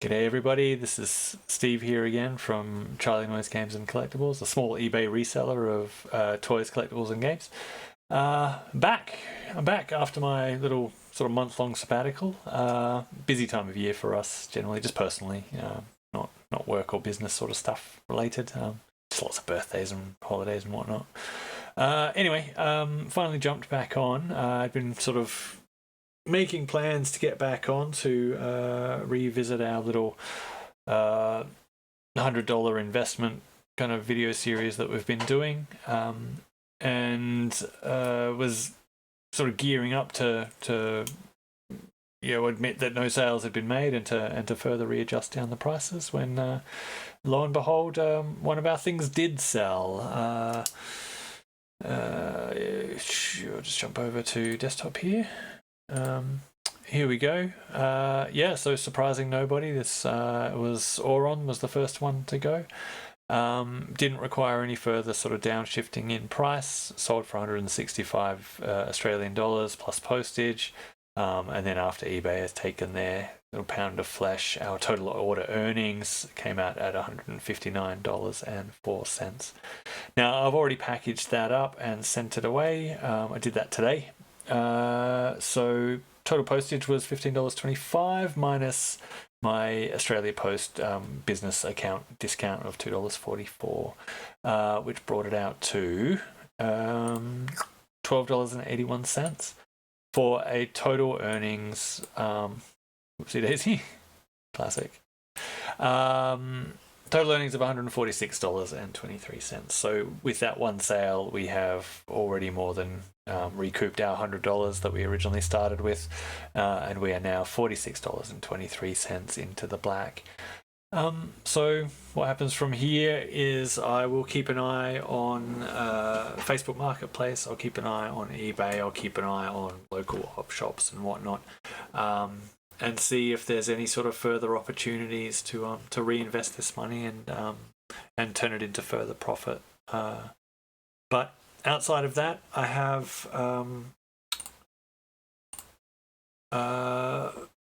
G'day everybody, this is Steve here again from Charlie Noise Games and Collectibles, a small eBay reseller of toys, collectibles and games. I'm back after my little sort of month-long sabbatical. Busy time of year for us generally, just personally, not work or business sort of stuff related. Just lots of birthdays and holidays and whatnot. Anyway, finally jumped back on. I've been sort of making plans to get back on to revisit our little $100 investment kind of video series that we've been doing, and was sort of gearing up to admit that no sales had been made and to further readjust down the prices when lo and behold, one of our things did sell. I'll just jump over to desktop here. Here we go. So surprising nobody. This was Auron was the first one to go. Didn't require any further sort of downshifting in price. Sold for 165 Australian dollars plus postage. And then after eBay has taken their little pound of flesh, our total order earnings came out at $159.04. Now I've already packaged that up and sent it away. I did that today. So total postage was $15.25 minus my Australia Post business account discount of $2.44, which brought it out to $12.81 for a total earnings. Whoopsie daisy, classic. Total earnings of $146.23. So with that one sale, we have already more than recouped our $100 that we originally started with, and we are now $46.23 into the black. So what happens from here is I will keep an eye on Facebook Marketplace. I'll keep an eye on eBay. I'll keep an eye on local op shops and whatnot. And see if there's any sort of further opportunities to reinvest this money and turn it into further profit. But outside of that, I have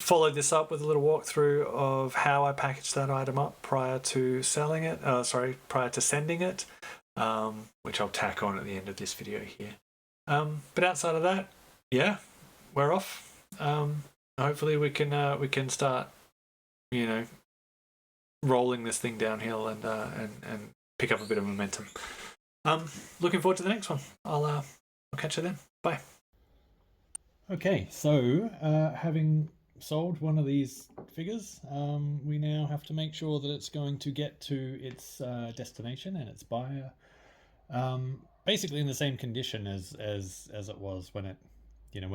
followed this up with a little walkthrough of how I packaged that item up prior to selling it. Prior to sending it, which I'll tack on at the end of this video here. But outside of that, yeah, we're off. Hopefully we can start, rolling this thing downhill and pick up a bit of momentum. Looking forward to the next one. I'll catch you then. Bye. Okay, so having sold one of these figures, we now have to make sure that it's going to get to its destination and its buyer, basically in the same condition as it was when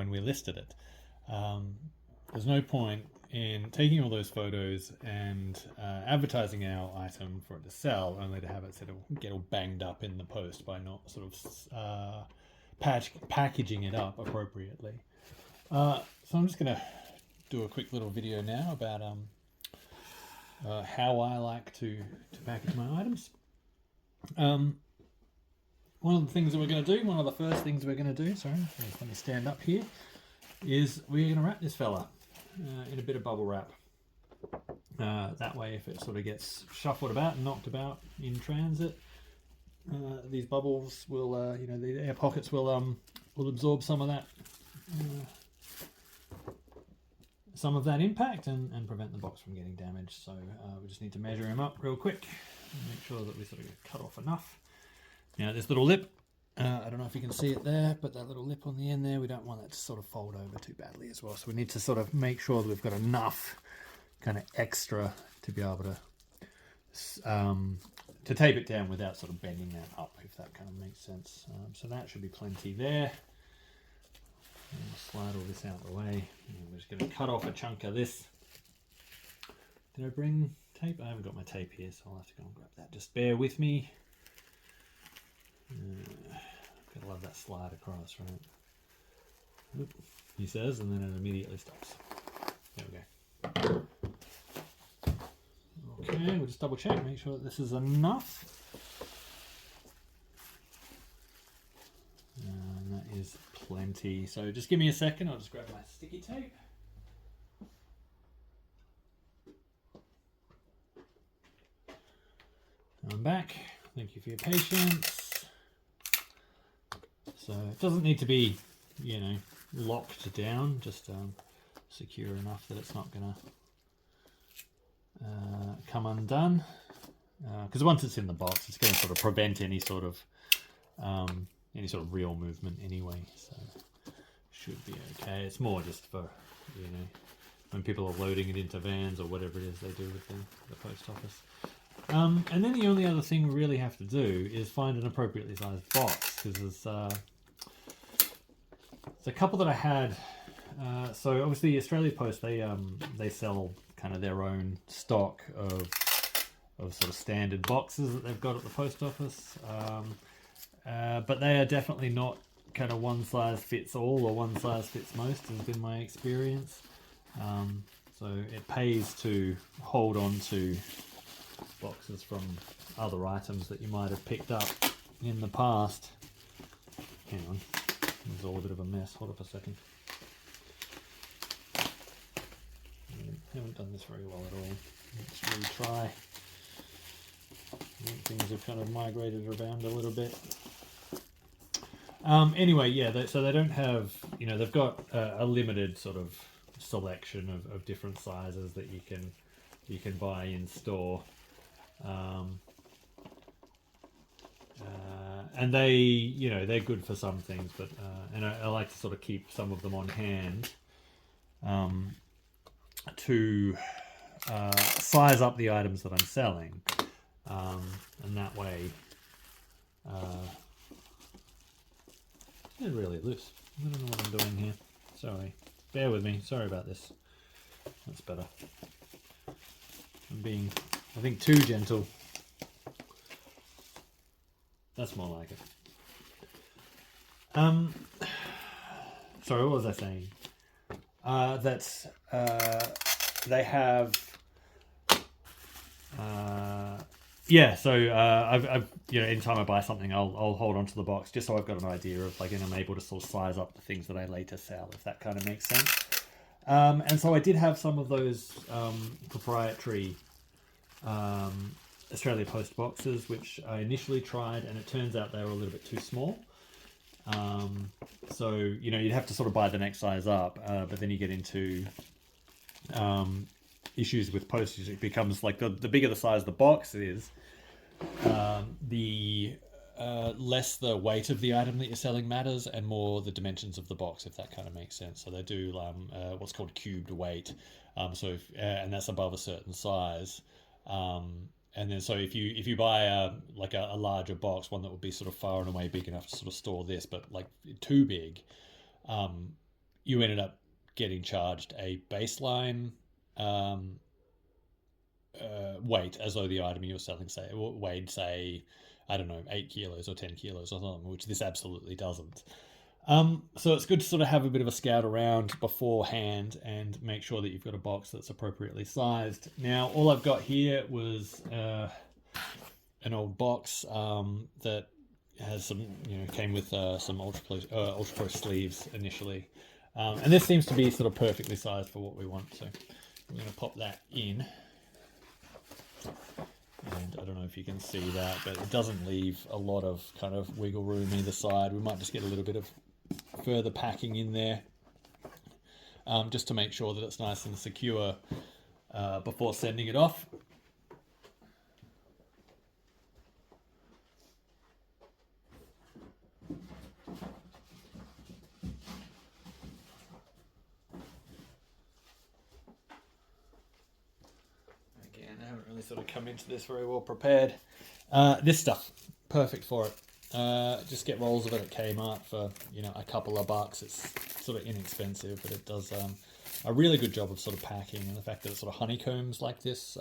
we listed it. There's no point in taking all those photos and advertising our item for it to sell, only to have it sort of get all banged up in the post by not sort of packaging it up appropriately. So I'm just going to do a quick little video now about how I like to package my items. One of the things that we're going to do, one of the first things we're going to do, let me stand up here, is we're going to wrap this fella in a bit of bubble wrap. That way, if it sort of gets shuffled about and knocked about in transit, these bubbles will, the air pockets will absorb some of that impact and prevent the box from getting damaged. So we just need to measure him up real quick and make sure that we sort of cut off enough. Now this little lip, I don't know if you can see it there, but that little lip on the end there, we don't want that to sort of fold over too badly as well. So we need to sort of make sure that we've got enough kind of extra to be able to tape it down without sort of bending that up, if that kind of makes sense. So that should be plenty there. We'll slide all this out of the way. And we're just going to cut off a chunk of this. Did I bring tape? I haven't got my tape here, so I'll have to go and grab that. Just bear with me. Gotta love that slide across, right? Oop, he says, and then it immediately stops. There we go. Okay, we'll just double check, make sure that this is enough. And that is plenty. So just give me a second, I'll just grab my sticky tape. back. Thank you for your patience. So it doesn't need to be, you know, locked down, just secure enough that it's not going to come undone. Because once it's in the box, it's going to sort of prevent any sort of real movement anyway. So should be okay. It's more just for, you know, when people are loading it into vans or whatever it is they do with the post office. And then the only other thing we really have to do is find an appropriately sized box, because there's a couple that I had. So obviously Australia Post, they sell kind of their own stock of sort of standard boxes that they've got at the post office, but they are definitely not kind of one size fits all or one size fits most, has been my experience. So it pays to hold on to boxes from other items that you might have picked up in the past. Hang on, it's all a bit of a mess. Hold up a second. I haven't done this very well at all. Let's retry. Things have kind of migrated around a little bit. Anyway, yeah, so they don't have, you know, they've got a limited sort of selection of different sizes that you can buy in store. And they, you know, they're good for some things, but and I like to sort of keep some of them on hand to size up the items that I'm selling, and that way they're really loose. I don't know what I'm doing here. Sorry, bear with me. Sorry about this. That's better. I'm being, I think, too gentle. That's more like it. Sorry, what was I saying? They have. Yeah, so I've you know, anytime I buy something, I'll hold on to the box just so I've got an idea of, like, and I'm able to sort of size up the things that I later sell, if that kind of makes sense. And so I did have some of those proprietary Australia Post boxes, which I initially tried, and it turns out they were a little bit too small. So, you know, you'd have to sort of buy the next size up, but then you get into issues with postage. It becomes like the bigger the size the box is, the less the weight of the item that you're selling matters, and more the dimensions of the box, if that kind of makes sense. So they do what's called cubed weight, and that's above a certain size. And then, so if you buy a larger box, one that would be sort of far and away big enough to sort of store this, but like too big, you ended up getting charged a baseline weight, as though the item you were selling, say, weighed, say, I don't know, 8 kilos or 10 kilos or something, which this absolutely doesn't. So it's good to sort of have a bit of a scout around beforehand and make sure that you've got a box that's appropriately sized. Now, all I've got here was an old box that has some, you know, came with some Ultra Pro sleeves initially. And this seems to be sort of perfectly sized for what we want. So I'm going to pop that in. And I don't know if you can see that, but it doesn't leave a lot of kind of wiggle room either side. We might just get a little bit of further packing in there, just to make sure that it's nice and secure before sending it off. Again, I haven't really sort of come into this very well prepared. This stuff, perfect for it. Just get rolls of it at Kmart for, you know, a couple of bucks. It's sort of inexpensive, but it does a really good job of sort of packing, and the fact that it sort of honeycombs like this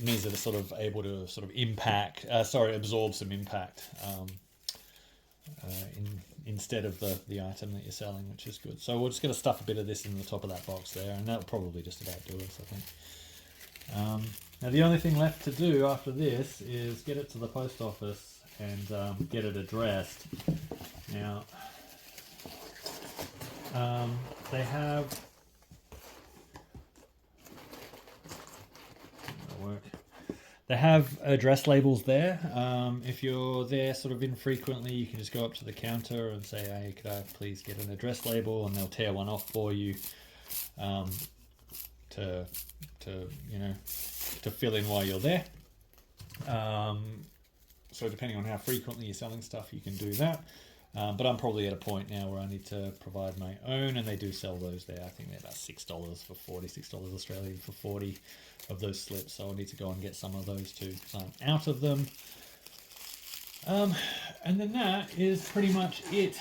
means that it's sort of able to sort of absorb some impact instead of the item that you're selling, which is good. So we're just going to stuff a bit of this in the top of that box there, and that'll probably just about do us, I think. Now the only thing left to do after this is get it to the post office and get it addressed. Now they have, that'll work. They have address labels there. If you're there sort of infrequently, you can just go up to the counter and say, hey, could I please get an address label? And they'll tear one off for you to fill in while you're there. So depending on how frequently you're selling stuff, you can do that. But I'm probably at a point now where I need to provide my own, and they do sell those there. I think they're about $6 for 40, $6 Australian for 40 of those slips. So I need to go and get some of those too, because I'm out of them. And then that is pretty much it.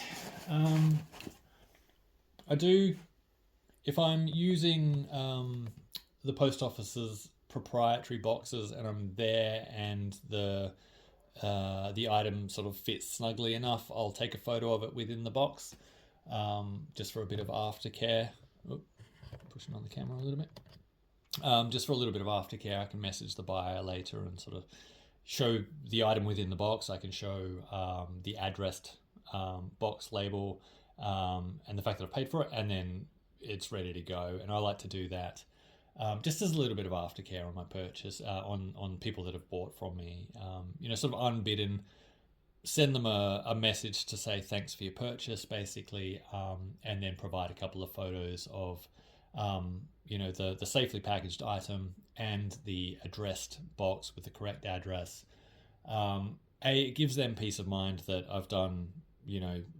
If I'm using the post office's proprietary boxes and I'm there and the item sort of fits snugly enough, I'll take a photo of it within the box, just for a bit of aftercare. Pushing on the camera a little bit. Just for a little bit of aftercare, I can message the buyer later and sort of show the item within the box. I can show the addressed box label and the fact that I've paid for it, and then it's ready to go. And I like to do that just as a little bit of aftercare on my purchase, on people that have bought from me, sort of unbidden, send them a message to say thanks for your purchase, basically, and then provide a couple of photos of, the safely packaged item and the addressed box with the correct address. It gives them peace of mind that I've done,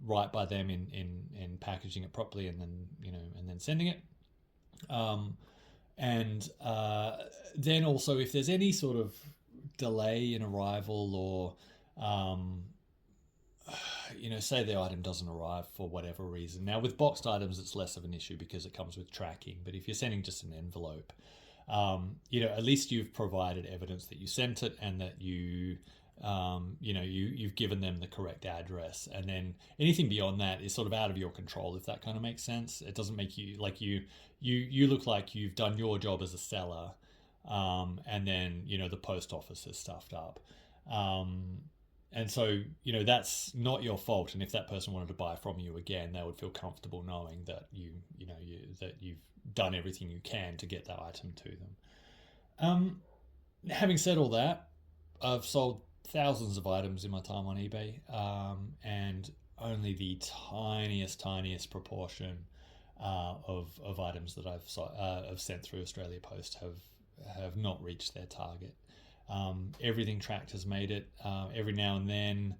right by them in packaging it properly and then sending it. And then also, if there's any sort of delay in arrival or, say the item doesn't arrive for whatever reason. Now, with boxed items, it's less of an issue because it comes with tracking. But if you're sending just an envelope, at least you've provided evidence that you sent it and that you've given them the correct address. And then anything beyond that is sort of out of your control, if that kind of makes sense. It doesn't make you like you look like you've done your job as a seller, and then the post office has stuffed up, and so that's not your fault. And if that person wanted to buy from you again, they would feel comfortable knowing that that you've done everything you can to get that item to them. Having said all that, I've sold thousands of items in my time on eBay, and only the tiniest proportion of items that I've sent through Australia Post have not reached their target. Everything tracked has made it. Every now and then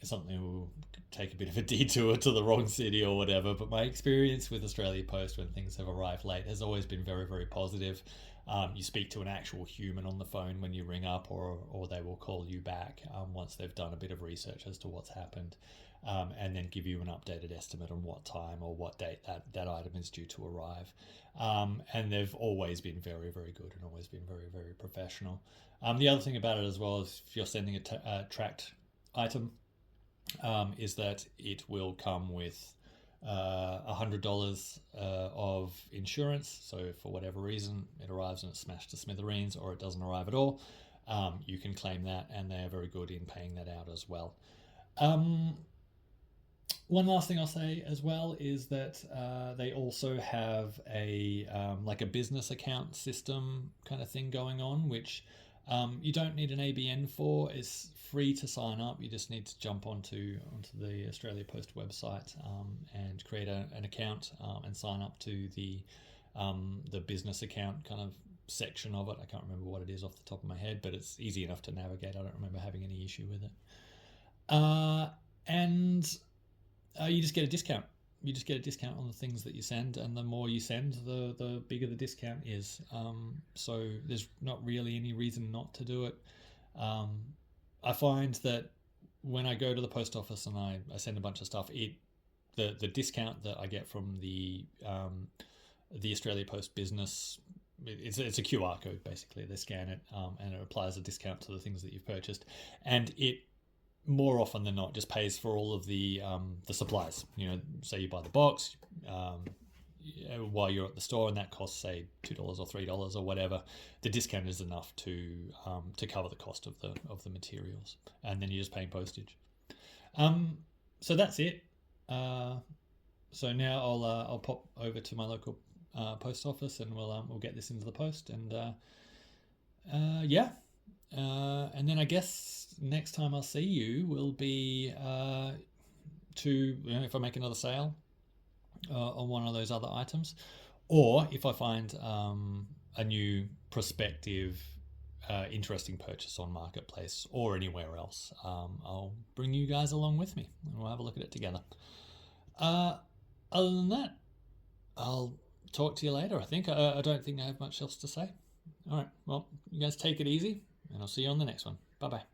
something will take a bit of a detour to the wrong city or whatever, but my experience with Australia Post when things have arrived late has always been very, very positive. You speak to an actual human on the phone when you ring up, or they will call you back once they've done a bit of research as to what's happened, and then give you an updated estimate on what time or what date that item is due to arrive. And they've always been very, very good and always been very, very professional. The other thing about it as well is if you're sending a tracked item, is that it will come with $100 of insurance. So if for whatever reason it arrives and it's smashed to smithereens, or it doesn't arrive at all, you can claim that, and they are very good in paying that out as well. One last thing I'll say as well is that they also have a business account system kind of thing going on, which you don't need an ABN for. It's free to sign up. You just need to jump onto the Australia Post website and create an account and sign up to the business account kind of section of it. I can't remember what it is off the top of my head, but it's easy enough to navigate. I don't remember having any issue with it. And you just get a discount. You just get a discount on the things that you send, and the more you send, the bigger the discount is. So there's not really any reason not to do it. I find that when I go to the post office and I send a bunch of stuff, the discount that I get from the Australia Post business, it's a QR code basically. They scan it and it applies a discount to the things that you've purchased, and it more often than not just pays for all of the supplies. Say you buy the box while you're at the store, and that costs say $2 or $3 or whatever. The discount is enough to cover the cost of the materials, and then you're just paying postage. So that's it. So now I'll pop over to my local post office, and we'll get this into the post, and And then I guess next time I'll see you will be if I make another sale on one of those other items, or if I find a new prospective interesting purchase on Marketplace or anywhere else. I'll bring you guys along with me and we'll have a look at it together. Other than that, I'll talk to you later, I think. I don't think I have much else to say. All right, well, you guys take it easy, and I'll see you on the next one. Bye-bye.